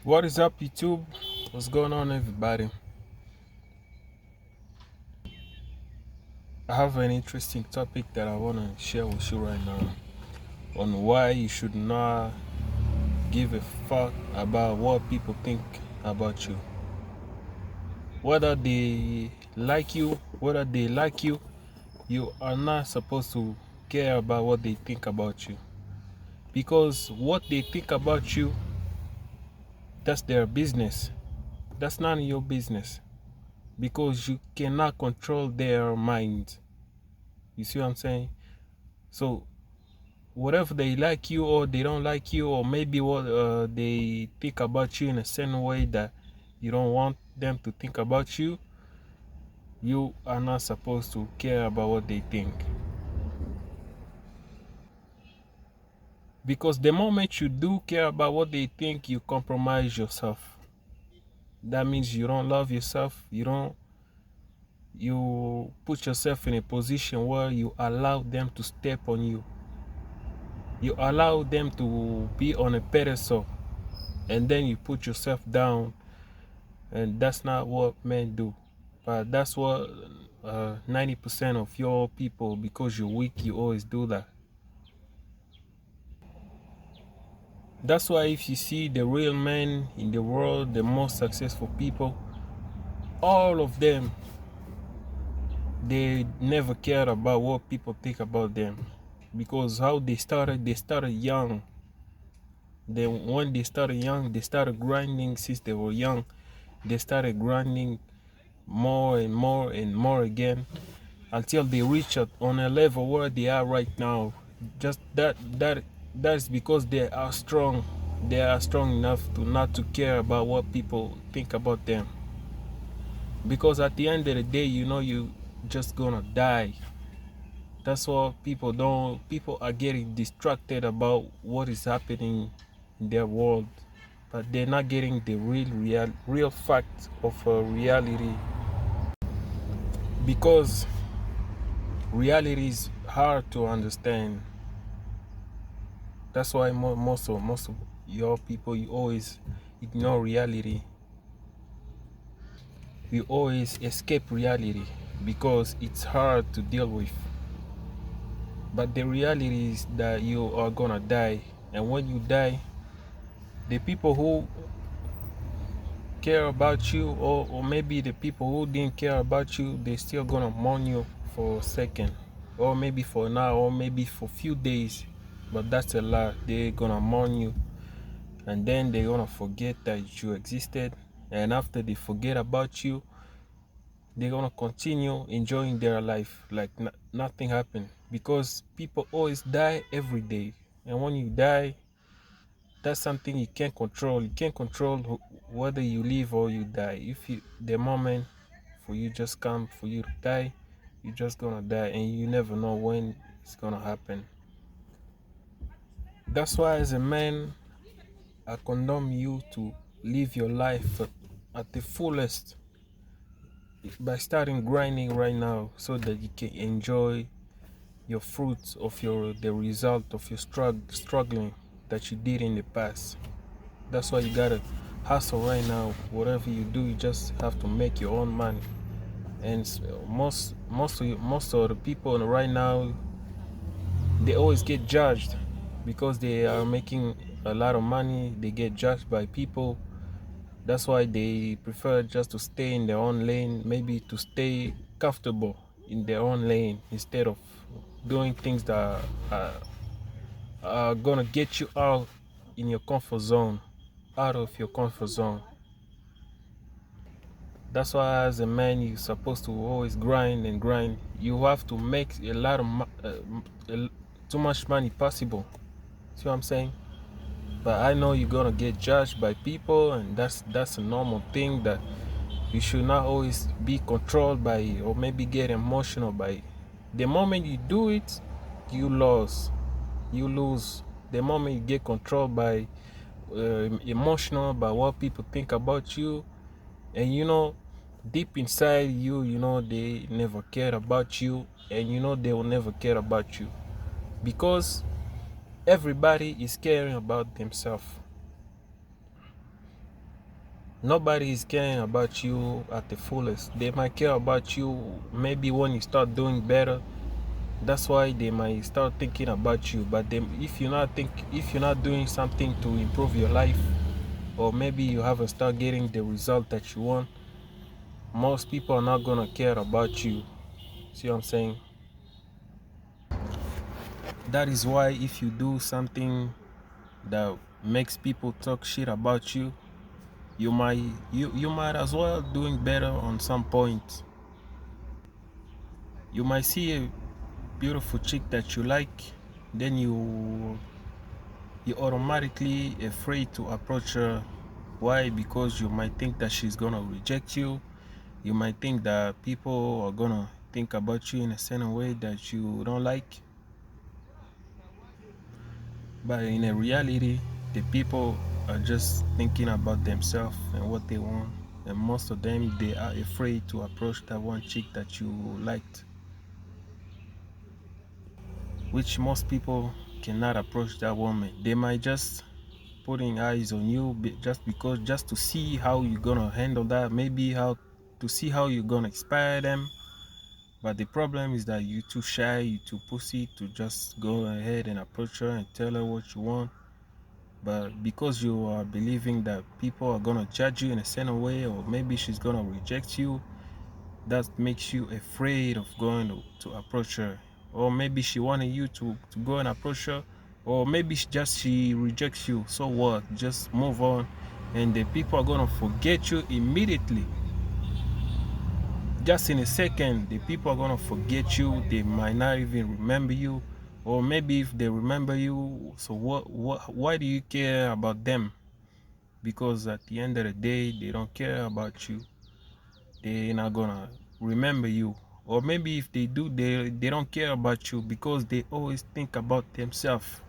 What is up, YouTube? What's going on, everybody? I have an interesting topic that I want to share with you right now on why you should not give a fuck about what people think about you. Whether they like you, you are not supposed to care about what they think about you. Because what they think about you, that's their business. That's none of your business. Because you cannot control their mind. You see what I'm saying? So whatever they like you or they don't like you, or maybe what they think about you in a certain way that you don't want them to think about you, you are not supposed to care about what they think. Because the moment you do care about what they think, you compromise yourself. That means you don't love yourself. You put yourself in a position where you allow them to step on you. You allow them to be on a pedestal, and then you put yourself down, and that's not what men do. But that's what 90% of your people, because you're weak, you always do that. That's why if you see the real men in the world, the most successful people, all of them, they never cared about what people think about them. Because how they started young. Then when they started young, they started grinding since they were young. They started grinding more and more and more again until they reach on a level where they are right now. Just that's because they are strong. They are strong enough to not to care about what people think about them. Because at the end of the day, you just gonna die. That's why people are getting distracted about what is happening in their world, but they're not getting the real fact of reality. Because reality is hard to understand. That's why most of your people, you always ignore reality. You always escape reality because it's hard to deal with. But the reality is that you are gonna die, and when you die, the people who care about you, or maybe the people who didn't care about you, they still gonna mourn you for a second, or maybe for now, or maybe for a few days. But that's a lie. They're gonna mourn you, and then they're gonna forget that you existed. And after they forget about you, they're gonna continue enjoying their life like nothing happened. Because people always die every day, and when you die, that's something you can't control. You can't control whether you live or you die. If the moment for you just come for you to die, you're just gonna die, and you never know when it's gonna happen. That's why, as a man, I condemn you to live your life at the fullest by starting grinding right now, so that you can enjoy your fruits of the result of your struggling that you did in the past. That's why you gotta hustle right now. Whatever you do, you just have to make your own money. And most of the people right now, they always get judged because they are making a lot of money. They get judged by people. That's why they prefer just to stay in their own lane, maybe to stay comfortable in their own lane instead of doing things that are gonna get you out in your comfort zone, out of your comfort zone. That's why, as a man, you're supposed to always grind and grind. You have to make a lot of too much money possible. See what I'm saying? But I know you're gonna get judged by people, and that's a normal thing that you should not always be controlled by it, or maybe get emotional by it. The moment you do it, you lose. You lose. The moment you get controlled by emotional by what people think about you, and deep inside you, they never care about you, and they will never care about you, because everybody is caring about themselves. Nobody is caring about you at the fullest. They might care about you maybe when you start doing better. That's why they might start thinking about you. But if you're not doing something to improve your life, or maybe you haven't started getting the result that you want, most people are not gonna care about you. See what I'm saying? That is why if you do something that makes people talk shit about you, you might as well doing better on some point. You might see a beautiful chick that you like, then you automatically afraid to approach her. Why? Because you might think that she's gonna reject you. You might think that people are gonna think about you in a certain way that you don't like. But in a reality, the people are just thinking about themselves and what they want. And most of them, they are afraid to approach that one chick that you liked. Which most people cannot approach that woman. They might just putting eyes on you just to see how you're gonna handle that, maybe how to see how you're gonna inspire them. But the problem is that you're too shy, you're too pussy to just go ahead and approach her and tell her what you want. But because you are believing that people are gonna judge you in a certain way, or maybe she's gonna reject you, that makes you afraid of going to approach her. Or maybe she wanted you to go and approach her, or maybe she rejects you. So what? Just move on, and the people are gonna forget you immediately. Just in a second, the people are gonna forget you. They might not even remember you, or maybe if they remember you, so why do you care about them? Because at the end of the day, they don't care about you. They're not gonna remember you. Or maybe if they do, they don't care about you because they always think about themselves.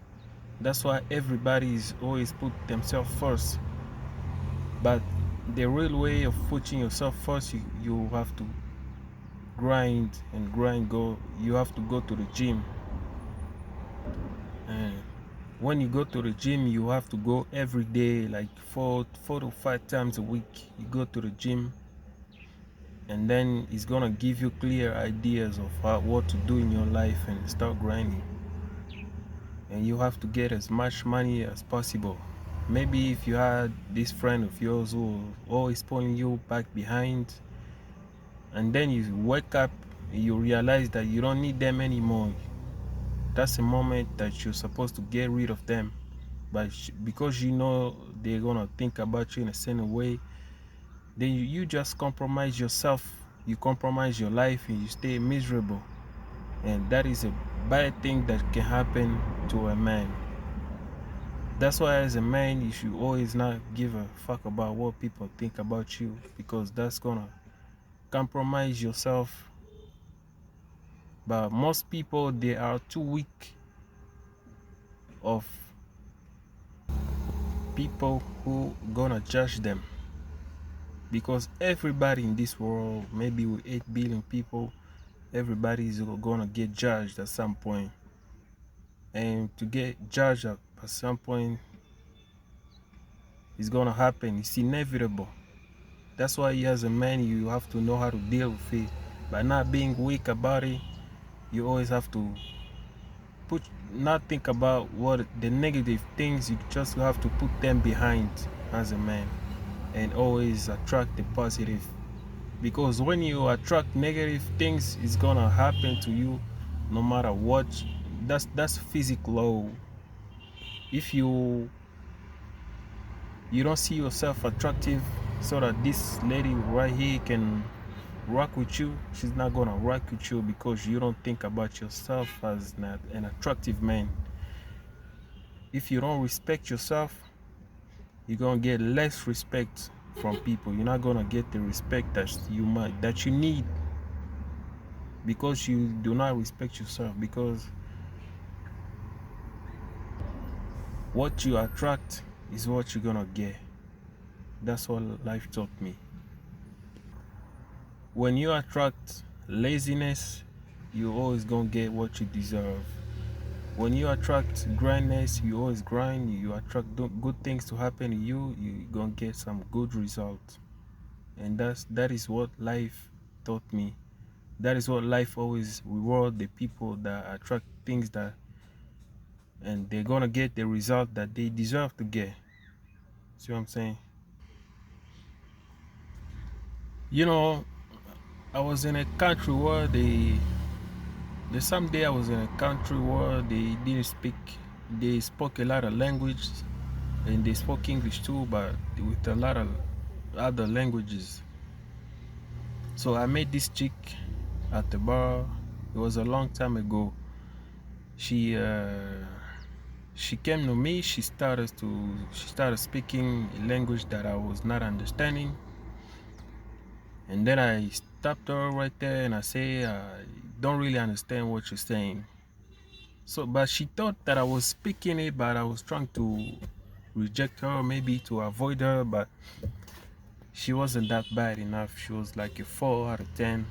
That's why everybody is always put themselves first. But the real way of putting yourself first, you have to grind and grind. You have to go to the gym. And when you go to the gym, you have to go every day, like four to five times a week. You go to the gym, and then it's gonna give you clear ideas of what to do in your life and start grinding. And you have to get as much money as possible. Maybe if you had this friend of yours who always pulling you back behind, and then you wake up, you realize that you don't need them anymore. That's the moment that you're supposed to get rid of them. But because you know they're gonna think about you in a certain way, then you just compromise yourself. You compromise your life and you stay miserable. And that is a bad thing that can happen to a man. That's why as a man you should always not give a fuck about what people think about you, because that's gonna compromise yourself. But most people, they are too weak of people who gonna judge them, because everybody in this world, maybe with 8 billion people, everybody is gonna get judged at some point. And to get judged at some point is gonna happen. It's inevitable. That's why as a man you have to know how to deal with it. By not being weak about it, you always have to not think about what the negative things. You just have to put them behind as a man, and always attract the positive. Because when you attract negative things, it's gonna happen to you no matter what. That's physical law. If you don't see yourself attractive, so that this lady right here can rock with you, she's not gonna rock with you because you don't think about yourself as an attractive man. If you don't respect yourself, you're gonna get less respect from people. You're not gonna get the respect that you need, because you do not respect yourself. Because what you attract is what you're gonna get. That's what life taught me. When you attract laziness, you always gonna get what you deserve. When you attract grindness, you always grind, you attract good things to happen to you, you're gonna get some good results. And that is what life taught me. That is what life always reward the people that attract things that, and they're gonna get the result that they deserve to get. See what I'm saying? You know, I was in a country where the someday I was in a country where they didn't speak, they spoke a lot of language, and they spoke English too, but with a lot of other languages. So I met this chick at the bar. It was a long time ago. She came to me. She started speaking a language that I was not understanding, and then I stopped her right there and I say, I don't really understand what you're saying. So, but she thought that I was speaking it, but I was trying to reject her, maybe to avoid her, but she wasn't that bad enough. She was like a 4 out of 10.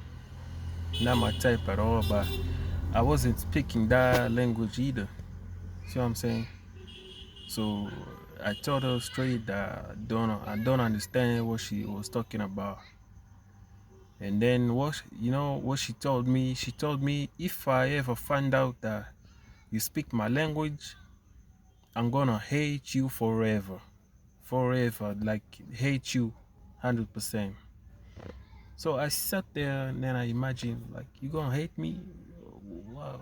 Not my type at all, but I wasn't speaking that language either. See what I'm saying? So I told her straight that I don't understand what she was talking about. And then what she told me? She told me, if I ever find out that you speak my language, I'm gonna hate you forever. Forever, like hate you 100%. So I sat there and then I imagined, like, you gonna hate me? Wow.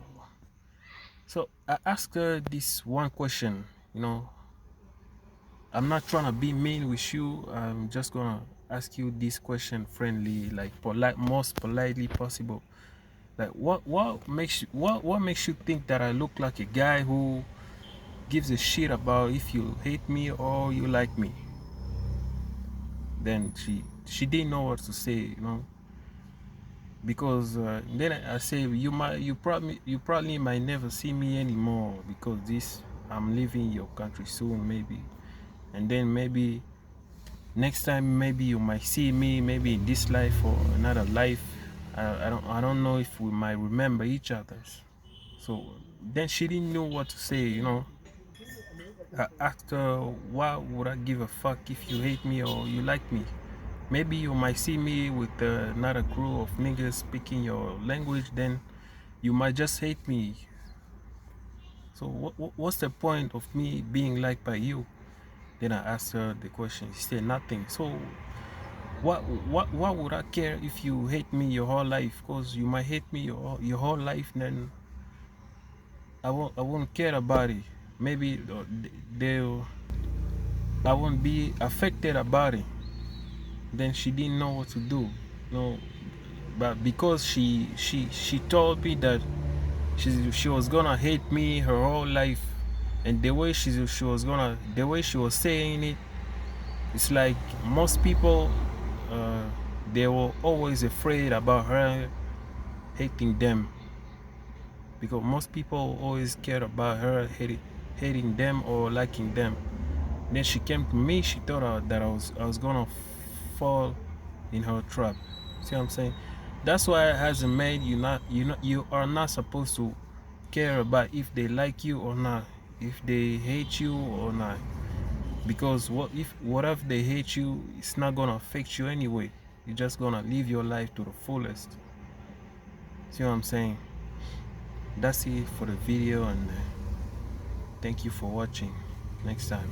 So I asked her this one question, I'm not trying to be mean with you. I'm just gonna ask you this question friendly, like most politely possible. Like, what makes you think that I look like a guy who gives a shit about if you hate me or you like me? Then she didn't know what to say, because then I say, you probably might never see me anymore, because I'm leaving your country soon, maybe, and then maybe next time maybe you might see me, maybe in this life or another life. I don't know if we might remember each other. So then she didn't know what to say. I asked her, why would I give a fuck if you hate me or you like me? Maybe you might see me with another crew of niggas speaking your language, then you might just hate me. So what's the point of me being liked by you? Then I asked her the question. She said nothing. So what would I care if you hate me your whole life? Because you might hate me your whole life, then I won't care about it. Maybe they'll I won't be affected about it. Then she didn't know what to do. No, but because she told me that she was gonna hate me her whole life, and the way the way she was saying it, it's like most people, uh, they were always afraid about her hating them, because most people always care about her hating them or liking them. Then she came to me. She thought that I was gonna fall in her trap. See what I'm saying? That's why as a man, you are not supposed to care about if they like you or not, if they hate you or not, because what if they hate you? It's not gonna affect you anyway. You're just gonna live your life to the fullest. See what I'm saying? That's it for the video, and thank you for watching. Next time.